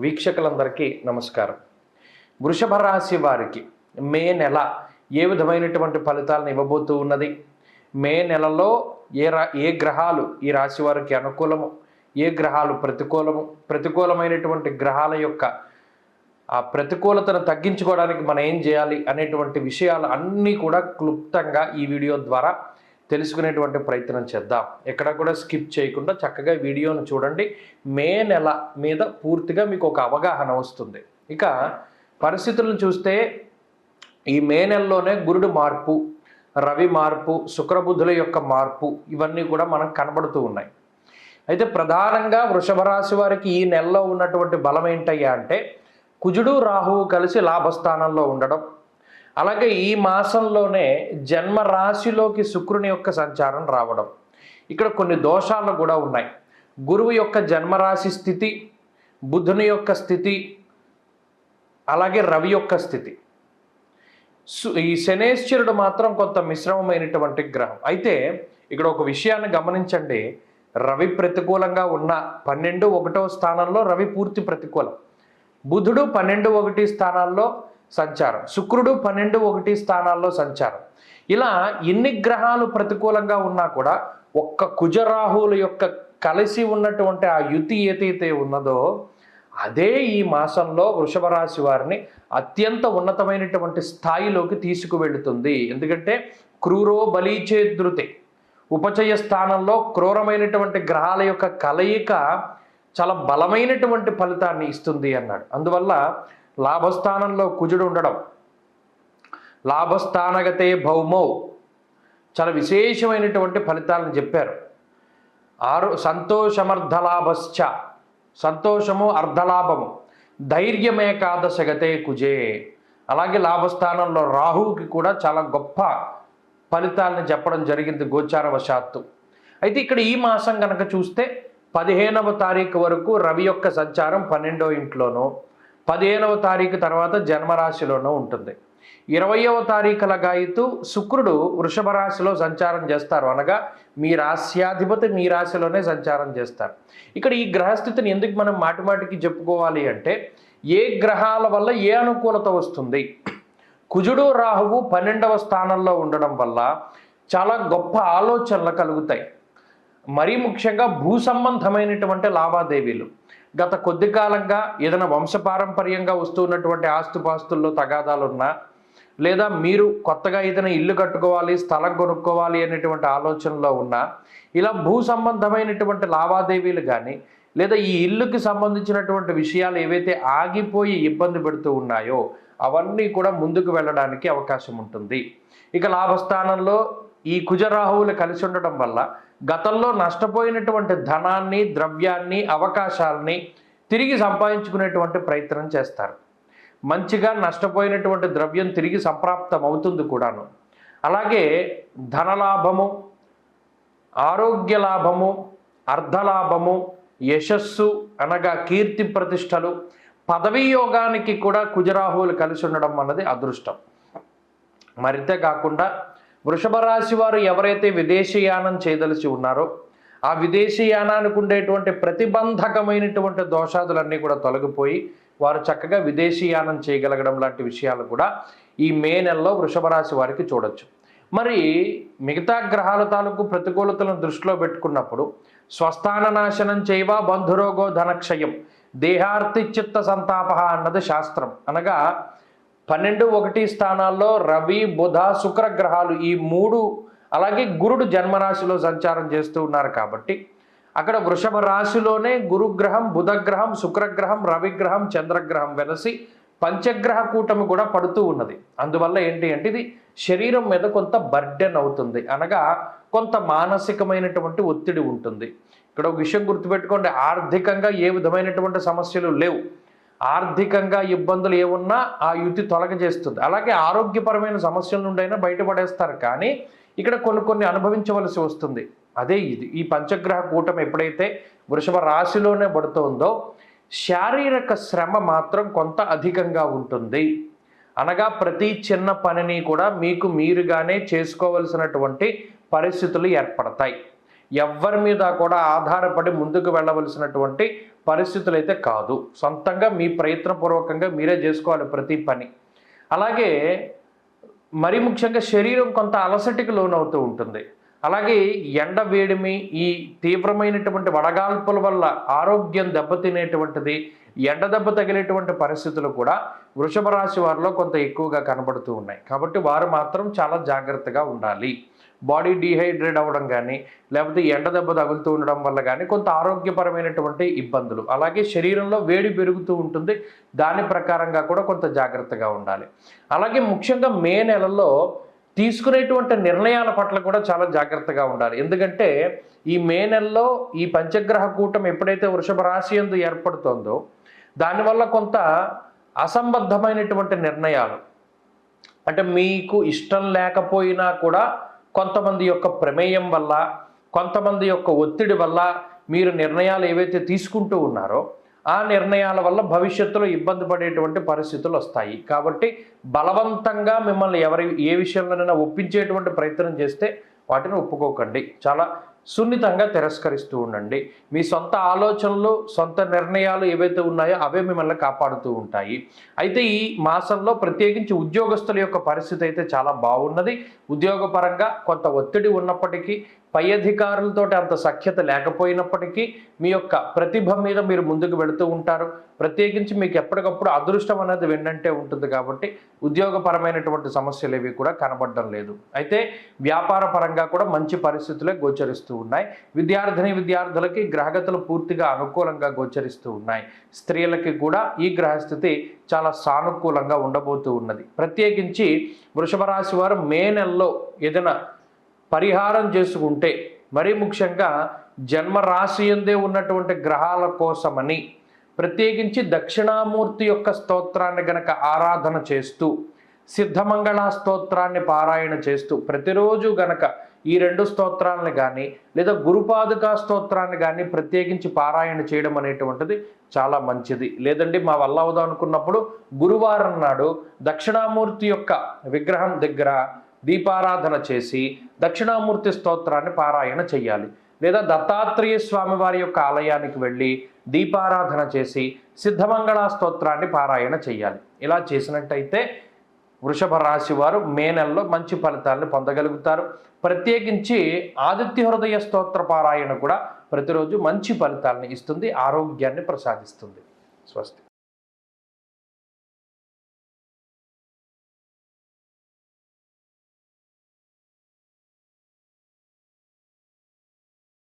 వీక్షకులందరికీ నమస్కారం. వృషభ రాశి వారికి మే నెల ఏ విధమైనటువంటి ఫలితాలను ఇవ్వబోతూ ఉన్నది, మే నెలలో ఏ గ్రహాలు ఈ రాశి వారికి అనుకూలము, ఏ గ్రహాలు ప్రతికూలమైనటువంటి గ్రహాల యొక్క ఆ ప్రతికూలతను తగ్గించుకోవడానికి మనం ఏం చేయాలి అనేటువంటి విషయాలు అన్నీ కూడా క్లుప్తంగా ఈ వీడియో ద్వారా తెలుసుకునేటువంటి ప్రయత్నం చేద్దాం. ఎక్కడ కూడా స్కిప్ చేయకుండా చక్కగా వీడియోను చూడండి. మే నెల మీద పూర్తిగా మీకు ఒక అవగాహన వస్తుంది. ఇక పరిస్థితులను చూస్తే ఈ మే నెలలోనే గురుడు మార్పు, రవి మార్పు, శుక్రబుధుల యొక్క మార్పు ఇవన్నీ కూడా మనకు కనబడుతూ ఉన్నాయి. అయితే ప్రధానంగా వృషభ రాశి వారికి ఈ నెలలో ఉన్నటువంటి బలం ఏంటయ్యా అంటే కుజుడు రాహువు కలిసి లాభస్థానంలో ఉండడం, అలాగే ఈ మాసంలోనే జన్మ రాశిలోకి శుక్రుని యొక్క సంచారం రావడం. ఇక్కడ కొన్ని దోషాలు కూడా ఉన్నాయి. గురువు యొక్క జన్మరాశి స్థితి, బుధుని యొక్క స్థితి, అలాగే రవి యొక్క స్థితి. ఈ శనేశ్వరుడు మాత్రం కొంత మిశ్రమమైనటువంటి గ్రహం. అయితే ఇక్కడ ఒక విషయాన్ని గమనించండి. రవి ప్రతికూలంగా ఉన్న 12-1 స్థానంలో రవి పూర్తి ప్రతికూలం, బుధుడు 12-1 స్థానాల్లో సంచారం, శుక్రుడు 12-1 స్థానాల్లో సంచారం. ఇలా ఎన్ని గ్రహాలు ప్రతికూలంగా ఉన్నా కూడా ఒక్క కుజరాహువుల యొక్క కలిసి ఉన్నటువంటి ఆ యుతి ఏదైతే ఉన్నదో అదే ఈ మాసంలో వృషభ రాశి వారిని అత్యంత ఉన్నతమైనటువంటి స్థాయిలోకి తీసుకువెళుతుంది. ఎందుకంటే క్రూరో బలీచేదృతే, ఉపచయ స్థానంలో క్రూరమైనటువంటి గ్రహాల యొక్క కలయిక చాలా బలమైనటువంటి ఫలితాన్ని ఇస్తుంది అన్నాడు. అందువల్ల లాభస్థానంలో కుజుడు ఉండడం, లాభస్థానగతే భౌమౌ చాలా విశేషమైనటువంటి ఫలితాలను చెప్పారు. సంతోషమర్ధలాభశ్చ, సంతోషము అర్ధలాభము, ధైర్యమేకాదశగతే కుజే. అలాగే లాభస్థానంలో రాహువుకి కూడా చాలా గొప్ప ఫలితాలను చెప్పడం జరిగింది గోచారవశాత్తు. అయితే ఇక్కడ ఈ మాసం కనుక చూస్తే 15వ తారీఖు వరకు రవి యొక్క సంచారం 12వ ఇంట్లోనూ, 15వ తారీఖు తర్వాత జన్మరాశిలోనూ ఉంటుంది. 20వ తారీఖుల గాయతూ శుక్రుడు వృషభ రాశిలో సంచారం చేస్తారు. అనగా మీ రాశ్యాధిపతి మీ రాశిలోనే సంచారం చేస్తారు. ఇక్కడ ఈ గ్రహస్థితిని ఎందుకు మనం మాటిమాటికి చెప్పుకోవాలి అంటే ఏ గ్రహాల వల్ల ఏ అనుకూలత వస్తుంది. కుజుడు రాహువు 12వ స్థానంలో ఉండడం వల్ల చాలా గొప్ప ఆలోచనలు కలుగుతాయి. మరీ ముఖ్యంగా భూ సంబంధమైనటువంటి లావాదేవీలు, గత కొద్ది కాలంగా ఏదైనా వంశపారంపర్యంగా వస్తున్నటువంటి ఆస్తుపాస్తుల్లో తగాదాలున్నా, లేదా మీరు కొత్తగా ఏదైనా ఇల్లు కట్టుకోవాలి, స్థలం కొనుక్కోవాలి అనేటువంటి ఆలోచనలో ఉన్నా, ఇలా భూ సంబంధమైనటువంటి లావాదేవీలు కానీ, లేదా ఈ ఇల్లుకి సంబంధించినటువంటి విషయాలు ఏవైతే ఆగిపోయి ఇబ్బంది పెడుతూ ఉన్నాయో అవన్నీ కూడా ముందుకు వెళ్ళడానికి అవకాశం ఉంటుంది. ఇక లాభస్థానంలో ఈ కుజరాహువులు కలిసి ఉండడం వల్ల గతంలో నష్టపోయినటువంటి ధనాన్ని, ద్రవ్యాన్ని, అవకాశాలని తిరిగి సంపాదించుకునేటువంటి ప్రయత్నం చేస్తారు. మంచిగా నష్టపోయినటువంటి ద్రవ్యం తిరిగి సంప్రాప్తం అవుతుంది కూడాను. అలాగే ధనలాభము, ఆరోగ్య లాభము, అర్ధలాభము, యశస్సు అనగా కీర్తి ప్రతిష్టలు, పదవీ యోగానికి కూడా కుజరాహువులు కలిసి ఉండడం అన్నది అదృష్టం. మరింతే కాకుండా వృషభ రాశి వారు ఎవరైతే విదేశీయానం చేయదలిచి ఉన్నారో ఆ విదేశీయానానికి ఉండేటువంటి ప్రతిబంధకమైనటువంటి దోషాదులన్నీ కూడా తొలగిపోయి వారు చక్కగా విదేశీయానం చేయగలగడం లాంటి విషయాలు కూడా ఈ మే నెలలో వృషభ రాశి వారికి చూడొచ్చు. మరి మిగతా గ్రహాల తాలూకు ప్రతికూలతలను దృష్టిలో పెట్టుకున్నప్పుడు స్వస్థాన నాశనం చేయవా బంధురోగో ధనక్షయం దేహార్తి చిత్త సంతాప అన్నది శాస్త్రం. అనగా 12-1 స్థానాల్లో రవి, బుధ, శుక్ర గ్రహాలు ఈ 3, అలాగే గురుడు జన్మరాశిలో సంచారం చేస్తూ ఉన్నారు. కాబట్టి అక్కడ వృషభ రాశిలోనే గురుగ్రహం, బుధగ్రహం, శుక్రగ్రహం, రవిగ్రహం, చంద్రగ్రహం వెలసి పంచగ్రహ కూటమి కూడా పడుతూ ఉన్నది. అందువల్ల ఏంటి అంటే ఇది శరీరం మీద కొంత బర్డెన్ అవుతుంది, అనగా కొంత మానసికమైనటువంటి ఒత్తిడి ఉంటుంది. ఇక్కడ ఒక విషయం గుర్తుపెట్టుకోండి, ఆర్థికంగా ఏ విధమైనటువంటి సమస్యలు లేవు. ఆర్థికంగా ఇబ్బందులు ఏమున్నా ఆ యుతి తొలగజేస్తుంది. అలాగే ఆరోగ్యపరమైన సమస్యల నుండి అయినా బయటపడేస్తారు. కానీ ఇక్కడ కొన్ని అనుభవించవలసి వస్తుంది. అదే ఇది ఈ పంచగ్రహ కూటమి ఎప్పుడైతే వృషభ రాశిలోనే పడుతుందో శారీరక శ్రమ మాత్రం కొంత అధికంగా ఉంటుంది. అనగా ప్రతి చిన్న పనిని కూడా మీకు మీరుగానే చేసుకోవలసినటువంటి పరిస్థితులు ఏర్పడతాయి. ఎవ్వరి మీద కూడా ఆధారపడి ముందుకు వెళ్ళవలసినటువంటి పరిస్థితులు అయితే కాదు. సొంతంగా మీ ప్రయత్నపూర్వకంగా మీరే చేసుకోవాలి ప్రతి పని. అలాగే మరి ముఖ్యంగా శరీరం కొంత అలసటికి లోనవుతూ ఉంటుంది. అలాగే ఎండ వేడిమి, ఈ తీవ్రమైనటువంటి వడగాల్పుల వల్ల ఆరోగ్యం దెబ్బతినేటువంటిది, ఎండ దెబ్బ తగిలేటువంటి పరిస్థితులు కూడా వృషభ రాశి వారిలో కొంత ఎక్కువగా కనబడుతూ ఉన్నాయి. కాబట్టి వారు మాత్రం చాలా జాగ్రత్తగా ఉండాలి. బాడీ డీహైడ్రేట్ అవ్వడం కానీ, లేకపోతే ఎండ దెబ్బ తగులుతూ ఉండడం వల్ల కానీ కొంత ఆరోగ్యపరమైనటువంటి ఇబ్బందులు, అలాగే శరీరంలో వేడి పెరుగుతూ ఉంటుంది. దాని ప్రకారంగా కూడా కొంత జాగ్రత్తగా ఉండాలి. అలాగే ముఖ్యంగా మే నెలలో తీసుకునేటువంటి నిర్ణయాల పట్ల కూడా చాలా జాగ్రత్తగా ఉండాలి. ఎందుకంటే ఈ మే నెలలో ఈ పంచగ్రహ కూటమి ఎప్పుడైతే వృషభ రాశి యందు ఏర్పడుతుందో దానివల్ల కొంత అసంబద్ధమైనటువంటి నిర్ణయాలు, అంటే మీకు ఇష్టం లేకపోయినా కూడా కొంతమంది యొక్క ప్రమేయం వల్ల, కొంతమంది యొక్క ఒత్తిడి వల్ల మీరు నిర్ణయాలు ఏవైతే తీసుకుంటూ ఉన్నారో ఆ నిర్ణయాల వల్ల భవిష్యత్తులో ఇబ్బంది పడేటువంటి పరిస్థితులు వస్తాయి. కాబట్టి బలవంతంగా మిమ్మల్ని ఏ విషయంలోనైనా ఒప్పించేటువంటి ప్రయత్నం చేస్తే వాటిని ఒప్పుకోకండి. చాలా సున్నితంగా తిరస్కరిస్తూ ఉండండి. మీ సొంత ఆలోచనలు, సొంత నిర్ణయాలు ఏవైతే ఉన్నాయో అవే మిమ్మల్ని కాపాడుతూ ఉంటాయి. అయితే ఈ మాసంలో ప్రత్యేకించి ఉద్యోగస్తుల యొక్క పరిస్థితి అయితే చాలా బాగున్నది. ఉద్యోగపరంగా కొంత ఒత్తిడి ఉన్నప్పటికీ, పై అధికారులతో అంత సఖ్యత లేకపోయినప్పటికీ మీ యొక్క ప్రతిభ మీద మీరు ముందుకు వెళుతూ ఉంటారు. ప్రత్యేకించి మీకు ఎప్పటికప్పుడు అదృష్టం అనేది వెన్నంటే ఉంటుంది. కాబట్టి ఉద్యోగపరమైనటువంటి సమస్యలు ఏవి కూడా కనబడడం లేదు. అయితే వ్యాపార పరంగా కూడా మంచి పరిస్థితులే గోచరిస్తూ ఉన్నాయి. విద్యార్థులకి గ్రహగతులు పూర్తిగా అనుకూలంగా గోచరిస్తూ ఉన్నాయి. స్త్రీలకి కూడా ఈ గ్రహస్థితి చాలా సానుకూలంగా ఉండబోతూ ఉన్నది. ప్రత్యేకించి వృషభ రాశి వారు మే నెలలో ఏదైనా పరిహారం చేసుకుంటే, మరీ ముఖ్యంగా జన్మ రాశి యందే ఉన్నటువంటి గ్రహాల కోసమని ప్రత్యేకించి దక్షిణామూర్తి యొక్క స్తోత్రాన్ని గనక ఆరాధన చేస్తూ, సిద్ధమంగళ స్తోత్రాన్ని పారాయణ చేస్తూ ప్రతిరోజు గనక ఈ 2 స్తోత్రాలను కానీ లేదా గురుపాదుకా స్తోత్రాన్ని కానీ ప్రత్యేకించి పారాయణ చేయడం అనేటువంటిది చాలా మంచిది. లేదండి మా వల్ల అవుదాం అనుకున్నప్పుడు గురువారం నాడు దక్షిణామూర్తి యొక్క విగ్రహం దగ్గర దీపారాధన చేసి దక్షిణామూర్తి స్తోత్రాన్ని పారాయణ చెయ్యాలి. లేదా దత్తాత్రేయ స్వామి వారి యొక్క ఆలయానికి వెళ్ళి దీపారాధన చేసి సిద్ధమంగళ స్తోత్రాన్ని పారాయణ చెయ్యాలి. ఇలా చేసినట్టయితే వృషభ రాశి వారు మే నెలలో మంచి ఫలితాలను పొందగలుగుతారు. ప్రత్యేకించి ఆదిత్య హృదయ స్తోత్ర పారాయణ కూడా ప్రతిరోజు మంచి ఫలితాలను ఇస్తుంది, ఆరోగ్యాన్ని ప్రసాదిస్తుంది. స్వస్తి.